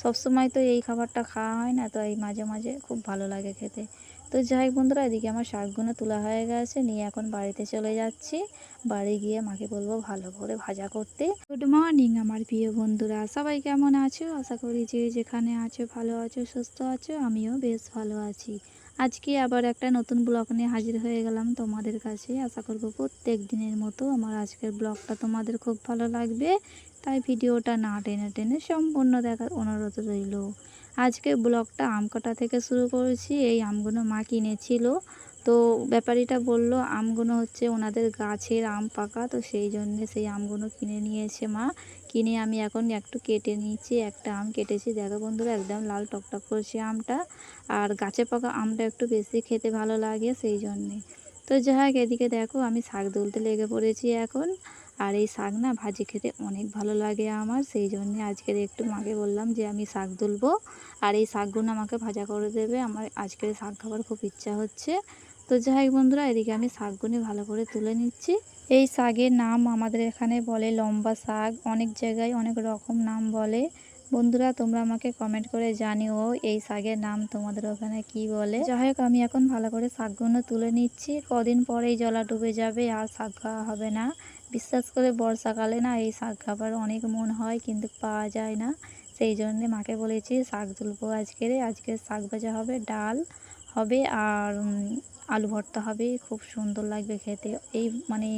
সবসময় তো এই খাবারটা খাওয়া হয় না, তো এই মাঝে মাঝে খুব ভালো লাগে খেতে। তো যাই হোক বন্ধুরা, এদিকে আমার শাকগুলো তোলা হয়ে গেছে, নিয়ে এখন বাড়িতে চলে যাচ্ছি। বাড়ি গিয়ে মাকে বলবো ভালো করে ভাজা করতে। গুড মর্নিং আমার প্রিয় বন্ধুরা, সবাই কেমন আছো? আশা করি যে যেখানে আছো ভালো আছো, সুস্থ আছো। আমিও বেশ ভালো আছি। আজকে আবার একটা নতুন ব্লগ নিয়ে হাজির হয়ে গেলাম তোমাদের কাছে। আশা করব প্রত্যেক দিনের মতো আমার আজকের ব্লগটা তোমাদের খুব ভালো লাগবে, তাই ভিডিওটা না টেনে টেনে সম্পূর্ণ দেখার অনুরোধ রইল। আজকে ব্লগটা আম কাটা থেকে শুরু করেছি। এই আমগুলো মা কিনেছিল, তো ব্যাপারীটা বলল আমগুলো হচ্ছে ওনাদের গাছের আম পাকা, তো সেই জন্যে সেই আমগুলো কিনে নিয়েছে মা। কিনে আমি এখন একটু কেটে নিয়েছি, একটা আম কেটেছি। দেখো বন্ধুরা, একদম লাল টকটক করছে আমটা। আর গাছে পাকা আমটা একটু বেশি খেতে ভালো লাগে, সেই জন্যে। তো যাই হোক, এদিকে দেখো আমি শাক তুলতে লেগে পড়েছি এখন। আর এই শাক না ভাজি খেতে অনেক ভালো লাগে আমার, সেই জন্যে আজকের একটু মাকে বললাম যে আমি শাক তুলবো আর এই শাকগুলো আমাকে ভাজা করে দেবে। আমার আজকের শাক খাবার খুব ইচ্ছা হচ্ছে। তো যাই হোক বন্ধুরা, এদিকে আমি শাকগুলো ভালো করে তুলে নিচ্ছি। এই শাকের নাম আমাদের এখানে বলে লম্বা শাক, অনেক জায়গায় অনেক রকম নাম বলে। বন্ধুরা তোমরা আমাকে কমেন্ট করে জানিও এই শাকের নাম তোমাদের ওখানে কি বলে। যাই হোক, আমি এখন ভালো করে শাকগুলো তুলে নিচ্ছি। কদিন পরেই জলা ডুবে যাবে আর শাক খাওয়া হবে না। বিশ্বাস করে বর্ষাকালে না এই শাক খাবার অনেক মন হয়, কিন্তু পাওয়া যায় না। সেই জন্যে মাকে বলেছি শাক তুলবো আজকে শাক ভাজা হবে, ডাল হবে আর আলু ভর্তা হবে। খুব সুন্দর লাগবে খেতে। এই মানে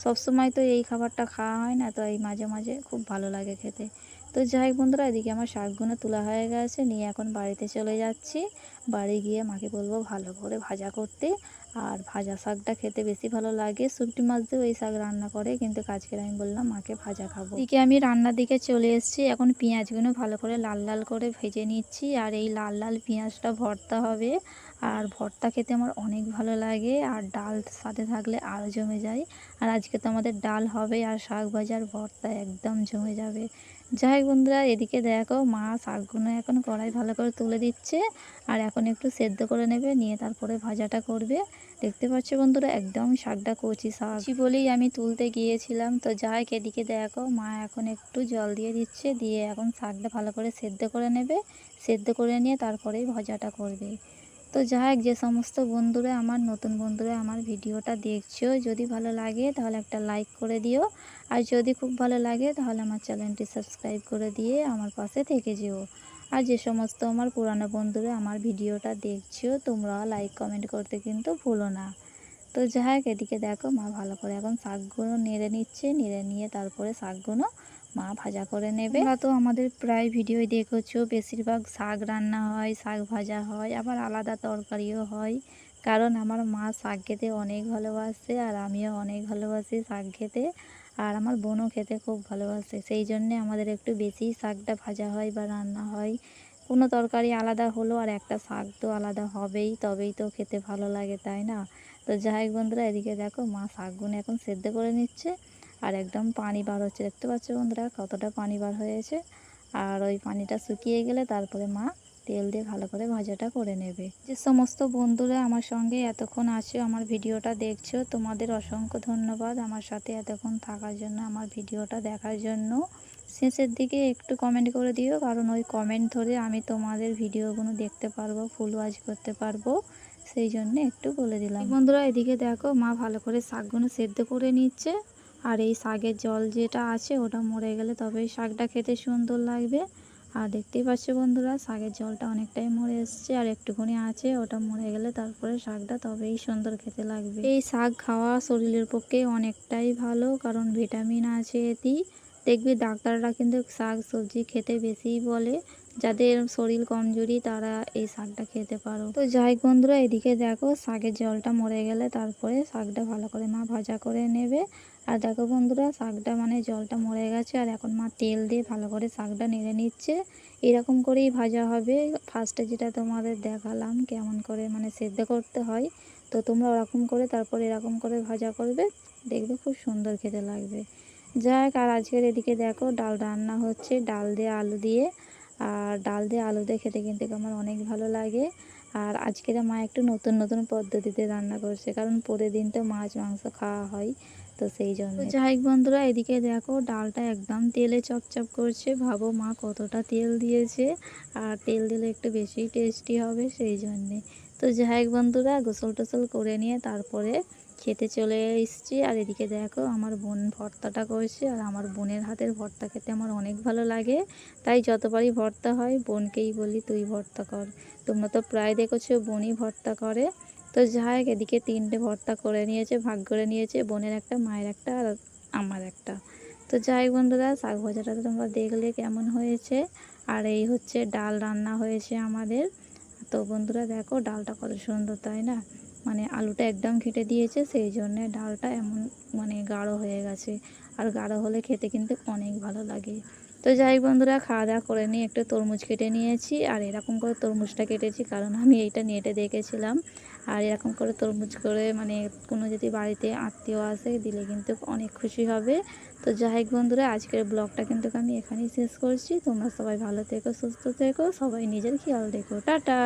সবসময় তো এই খাবারটা খাওয়া হয় না, তো এই মাঝে মাঝে খুব ভালো লাগে খেতে। তো যাই হোক বন্ধুরা, এদিকে আমার শাকগুলো তোলা হয়ে গেছে, নিয়ে এখন বাড়িতে চলে যাচ্ছি। বাড়ি গিয়ে মাকে বলবো ভালো করে ভাজা করতে। আর ভাজা শাকটা খেতে বেশি ভালো লাগে। শুটকি মাছ দিয়েও এই শাক রান্না করে, কিন্তু আজকের আমি বললাম মাকে ভাজা খাবো। এদিকে আমি রান্নার দিকে চলে এসেছি। এখন পেঁয়াজগুলো ভালো করে লাল লাল করে ভেজে নিচ্ছি। আর এই লাল লাল পেঁয়াজটা ভর্তা হবে। আর ভর্তা খেতে আমার অনেক ভালো লাগে, আর ডাল সাথে থাকলে আরও জমে যায়। আর আজকে তো আমাদের ডাল হবে আর শাক ভাজার ভর্তা একদম জমে যাবে। যাই হোক বন্ধুরা, এদিকে দেখো মা শাকগুলো এখন কড়াই ভালো করে তুলে দিচ্ছে। আর এখন একটু সেদ্ধ করে নেবে, নিয়ে তারপরে ভাজাটা করবে। দেখতে পাচ্ছ বন্ধুরা, একদম শাকটা কচি শাক বলেই আমি তুলতে গিয়েছিলাম। তো যাই হোক, এদিকে দেখো মা এখন একটু জল দিয়ে দিচ্ছে, দিয়ে এখন শাকটা ভালো করে সেদ্ধ করে নেবে। সেদ্ধ করে নিয়ে তারপরেই ভাজাটা করবে। তো যাই হোক, যে সমস্ত বন্ধুরা আমার নতুন বন্ধুরা আমার ভিডিওটা দেখছো, যদি ভালো লাগে তাহলে একটা লাইক করে দিও। আর যদি খুব ভালো লাগে তাহলে আমার চ্যানেলটি সাবস্ক্রাইব করে দিয়ে আমার পাশে থেকে যেও। আর যে সমস্ত আমার পুরানো বন্ধুরা আমার ভিডিওটা দেখছো, তোমরা লাইক কমেন্ট করতে কিন্তু ভুলো না। তো যাই হোক, এদিকে দেখো মা ভালো করে এখন শাকগুলো নেড়ে নিচ্ছে, নেড়ে নিয়ে তারপরে শাকগুলো মা ভাজা করে নেবে। তোমরা তো আমাদের প্রায় ভিডিওই দেখেছো, বেশিরভাগ শাক রান্না হয়, শাক ভাজা হয়, আবার আলাদা তরকারিও হয়। কারণ আমার মা শাক খেতে অনেক ভালোবাসে, আর আমিও অনেক ভালোবাসি শাক খেতে। আর আমার বোনও খেতে খুব ভালোবাসে, সেই জন্যে আমাদের একটু বেশি শাকটা ভাজা হয় বা রান্না হয়। কোনো তরকারি আলাদা হলো আর একটা শাক তো আলাদা হবেই, তবেই তো খেতে ভালো লাগে, তাই না? তো যাই হোক বন্ধুরা, এদিকে দেখো মা শাকগুলো এখন সেদ্ধ করে নিচ্ছে। আর একদম পানি বার হচ্ছে, দেখতে পাচ্ছ বন্ধুরা কতটা পানি বার হয়েছে। আর ওই পানিটা শুকিয়ে গেলে তারপরে মা তেল দিয়ে ভালো করে ভাজাটা করে নেবে। যে সমস্ত বন্ধুরা আমার সঙ্গে এতক্ষণ আছো, আমার ভিডিওটা দেখছো, তোমাদের অসংখ্য ধন্যবাদ আমার সাথে এতক্ষণ থাকার জন্য, আমার ভিডিওটা দেখার জন্য। শেষের দিকে একটু কমেন্ট করে দিও, কারণ ওই কমেন্ট ধরে আমি তোমাদের ভিডিওগুলো দেখতে পারবো, ফুল ওয়াচ করতে পারবো, সেই জন্য একটু বলে দিলাম। বন্ধুরা এদিকে দেখো মা ভালো করে শাকগুলো সেদ্ধ করে নিচ্ছে। আর এই শাকের জল যেটা আছে ওটা মরে গেলে তবেই শাকটা খেতে সুন্দর লাগবে। আর দেখতেই পাচ্ছ বন্ধুরা, শাকের জলটা অনেকটাই মরে এসছে, আর একটুখানি আছে, ওটা মরে গেলে তারপরে শাকটা তবেই সুন্দর খেতে লাগবে। এই শাক খাওয়া শরীরের পক্ষে অনেকটাই ভালো, কারণ ভিটামিন আছে এতেই। দেখবি ডাক্তাররা কিন্তু শাক সবজি খেতে বেশিই বলে, যাদের শরীর কমজোরি তারা এই শাকটা খেতে পারো। তো যাই হোক বন্ধুরা, এদিকে দেখো শাকের জলটা মরে গেলে তারপরে শাকটা ভালো করে মা ভাজা করে নেবে। আর দেখো বন্ধুরা, শাকটা মানে জলটা মরে গেছে, আর এখন মা তেল দিয়ে ভালো করে শাকটা নেড়ে নিচ্ছে। এরকম করেই ভাজা হবে। ফার্স্টে যেটা তোমাদের দেখালাম কেমন করে মানে সেদ্ধ করতে হয়, তো তোমরা ওরকম করে তারপর এরকম করে ভাজা করবে, দেখবে খুব সুন্দর খেতে লাগবে। যাই হোক, আর আজকের এদিকে দেখো ডাল রান্না হচ্ছে, ডাল দিয়ে আলু দিয়ে। আর ডাল দিয়ে আলু দিয়ে খেতে কিন্তু আমার অনেক ভালো লাগে। আর আজকের মা একটু নতুন নতুন পদ্ধতিতে রান্না করছে, কারণ প্রতিদিন তো মাছ মাংস খাওয়া হয়, তো সেই জন্য। যাই হোক বন্ধুরা, এদিকে দেখো ডালটা একদম তেলে চপচপ করছে, ভাবো মা কতটা তেল দিয়েছে। আর তেল দিলে একটু বেশি টেস্টি হবে সেই জন্যে। তো যাই হোক বন্ধুরা, গোসল টোসল করে নিয়ে তারপরে খেতে চলে এসেছি। আর এদিকে দেখো আমার বোন ভর্তাটা করছে, আর আমার বোনের হাতের ভর্তা খেতে আমার অনেক ভালো লাগে। তাই যতবারই ভর্তা হয় বোনকেই বলি তুই ভর্তা কর। তোমরা তো প্রায় দেখেছো বোনই ভর্তা করে। তো যাই হোক, এদিকে 3টে ভর্তা করে নিয়েছে, ভাগ করে নিয়েছে, বোনের একটা, মায়ের একটা, আর আমার একটা। তো যাই হোক বন্ধুরা, শাক ভাজাটা তো তোমরা দেখলে কেমন হয়েছে। আর এই হচ্ছে ডাল রান্না হয়েছে আমাদের। তো বন্ধুরা দেখো ডালটা কত সুন্দর, তাই না? মানে আলুটা একদম ঘেঁটে দিয়েছে, সেই জন্যে ডালটা এমন মানে গাঢ় হয়ে গেছে। আর গাঢ় হলে খেতে কিন্তু অনেক ভালো লাগে। তো যাই হোক বন্ধুরা, খাওয়া দাওয়া করে নিয়ে একটু তরমুজ কেটে নিয়েছি। আর এরকম করে তরমুজটা কেটেছি কারণ আমি এইটা নেটে দেখেছিলাম। আর এরকম করে তরমুজ করে মানে কোনো যদি বাড়িতে আত্মীয় আসে দিলে কিন্তু অনেক খুশি হবে। তো যাই হোক বন্ধুরা, আজকের ব্লগটা কিন্তু আমি এখানেই শেষ করছি। তোমরা সবাই ভালো থেকো, সুস্থ থেকো, সবাই নিজের খেয়াল রেখো। টাটা।